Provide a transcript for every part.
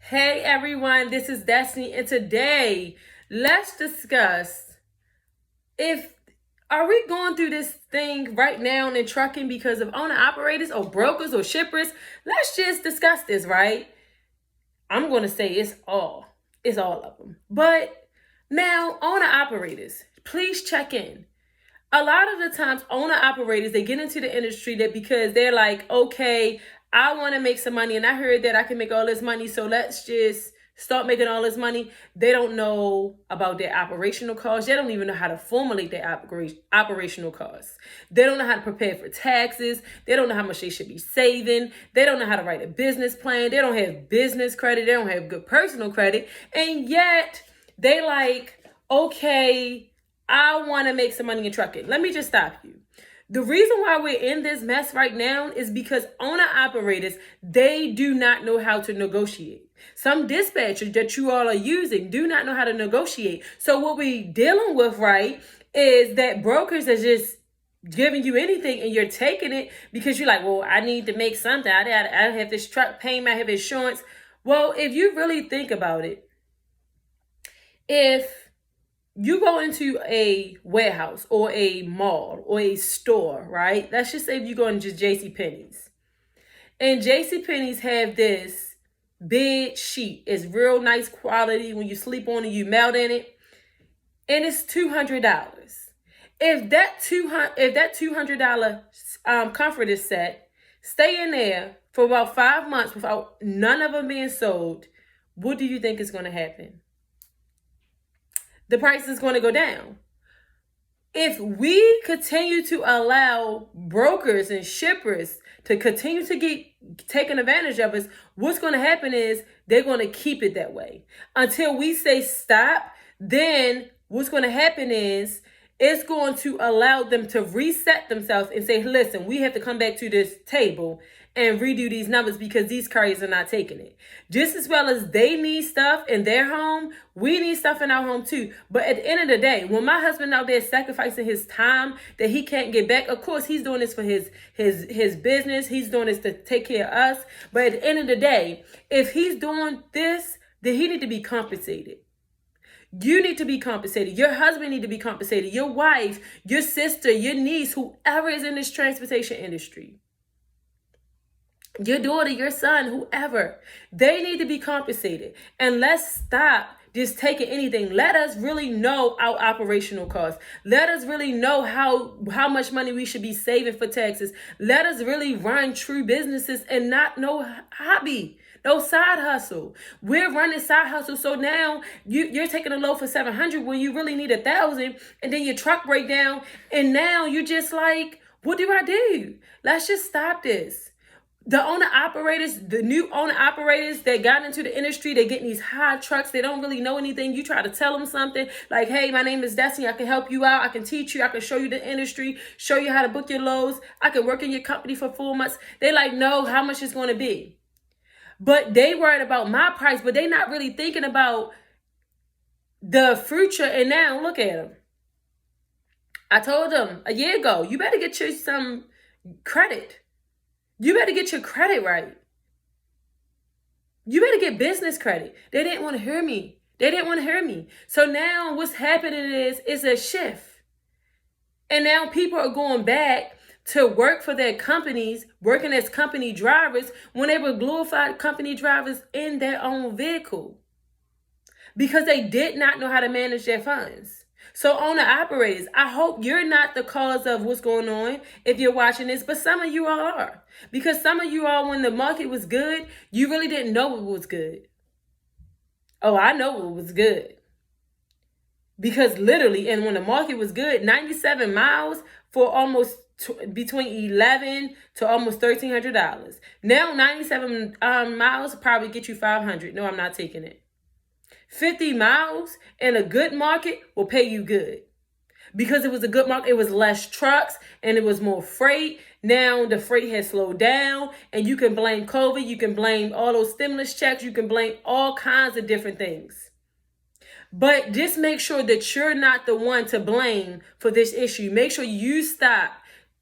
Hey everyone, this is Destiny, and today let's discuss if are we going through this thing right now in trucking because of owner operators or brokers or shippers? Let's just discuss this, right? I'm going to say it's all of them. But now, owner operators, please check in. A lot of the times owner operators, they get into the industry that because they're like, okay, I want to make some money and I heard that I can make all this money, so let's just start making all this money. They don't know about their operational costs. They don't even know how to formulate their operational costs. They don't know how to prepare for taxes. They don't know how much they should be saving. They don't know how to write a business plan. They don't have business credit. They don't have good personal credit. And yet they like, okay, I want to make some money in trucking. Let me just stop you. The reason why we're in this mess right now is because owner operators, they do not know how to negotiate. Some dispatchers that you all are using do not know how to negotiate. So what we're dealing with, right, is that brokers are just giving you anything and you're taking it because you're like, well, I need to make something. I have this truck payment, I have insurance. Well, if you really think about it, if you go into a warehouse or a mall or a store, right? Let's just say if you go into JCPenney's. And JCPenney's have this bed sheet. It's real nice quality. When you sleep on it, you melt in it. And it's $200. If that $200 comforter set stay in there for about 5 months without none of them being sold, what do you think is going to happen? The price is going to go down. If we continue to allow brokers and shippers to continue to get taken advantage of us, what's going to happen is they're going to keep it that way. Until we say stop, then what's going to happen is it's going to allow them to reset themselves and say, listen, we have to come back to this table and redo these numbers because these carriers are not taking it. Just as well as they need stuff in their home, we need stuff in our home too. But at the end of the day, when my husband out there sacrificing his time that he can't get back, of course he's doing this for his business. He's doing this to take care of us. But at the end of the day, if he's doing this, then he need to be compensated. You need to be compensated. Your husband need to be compensated. Your wife, your sister, your niece, whoever is in this transportation industry. Your daughter, your son, whoever, they need to be compensated. And let's stop just taking anything. Let us really know our operational costs. Let us really know how much money we should be saving for taxes. Let us really run true businesses and not no hobby. No side hustle. We're running side hustle. So now you're taking a load for $700 when you really need $1,000, and then your truck break down. And now you're just like, what do I do? Let's just stop this. The owner operators, the new owner operators that got into the industry, they're getting these high trucks. They don't really know anything. You try to tell them something like, hey, my name is Destiny. I can help you out. I can teach you. I can show you the industry, show you how to book your loads. I can work in your company for 4 months. They like, no, how much it's going to be. But they worried about my price, but they not really thinking about the future. And now look at them. I told them a year ago, you better get you some credit. You better get your credit right. You better get business credit. They didn't want to hear me. So now what's happening is it's a shift. And now people are going back to work for their companies, working as company drivers when they were glorified company drivers in their own vehicle because they did not know how to manage their funds. So owner operators, I hope you're not the cause of what's going on if you're watching this, but some of you all are. Because some of you all, when the market was good, you really didn't know what was good. Oh, I know what was good. Because literally, and when the market was good, 97 miles for almost between $1,100 to almost $1,300. Now 97 miles probably get you $500. No, I'm not taking it. 50 miles in a good market will pay you good. Because it was a good market, it was less trucks and it was more freight. Now the freight has slowed down, and you can blame COVID, you can blame all those stimulus checks, you can blame all kinds of different things. But just make sure that you're not the one to blame for this issue. Make sure you stop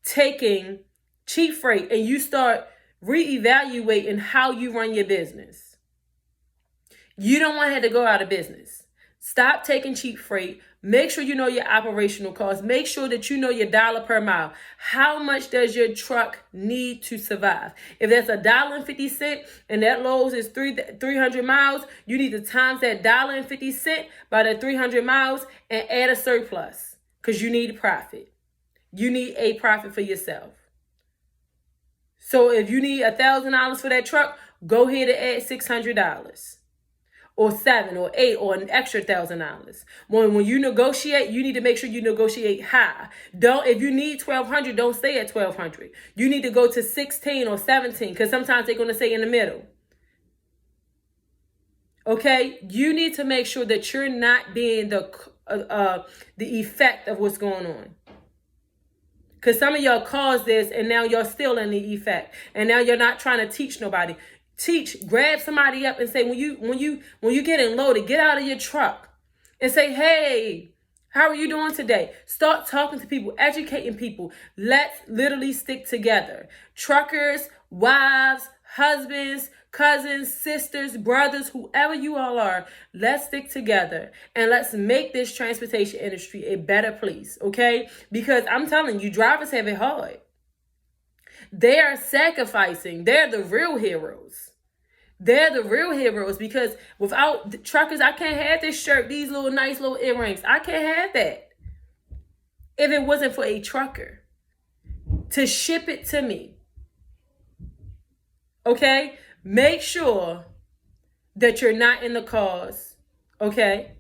taking cheap freight and you start reevaluating how you run your business. You don't want to have to go out of business. Stop taking cheap freight. Make sure you know your operational costs. Make sure that you know your dollar per mile. How much does your truck need to survive? If that's $1.50 and that load is 300 miles, you need to times that $1.50 by the 300 miles and add a surplus because you need a profit. You need a profit for yourself. So if you need $1,000 for that truck, go ahead and add $600. Or $7 or $8 or an extra $1,000. When you negotiate, you need to make sure you negotiate high. If you need $1,200, don't stay at $1,200. You need to go to 16 or 17 because sometimes they're going to say in the middle. Okay, you need to make sure that you're not being the effect of what's going on. Because some of y'all caused this and now you're still in the effect. And now you're not trying to teach nobody. Grab somebody up and say, when you getting loaded, get out of your truck and say, hey, how are you doing today? Start talking to people, educating people. Let's literally stick together. Truckers, wives, husbands, cousins, sisters, brothers, whoever you all are, let's stick together and let's make this transportation industry a better place, okay? Because I'm telling you, drivers have it hard. They are sacrificing. They're the real heroes. They're the real heroes because without the truckers, I can't have this shirt, these little nice little earrings. I can't have that if it wasn't for a trucker to ship it to me. Okay? Make sure that you're not in the cause. Okay?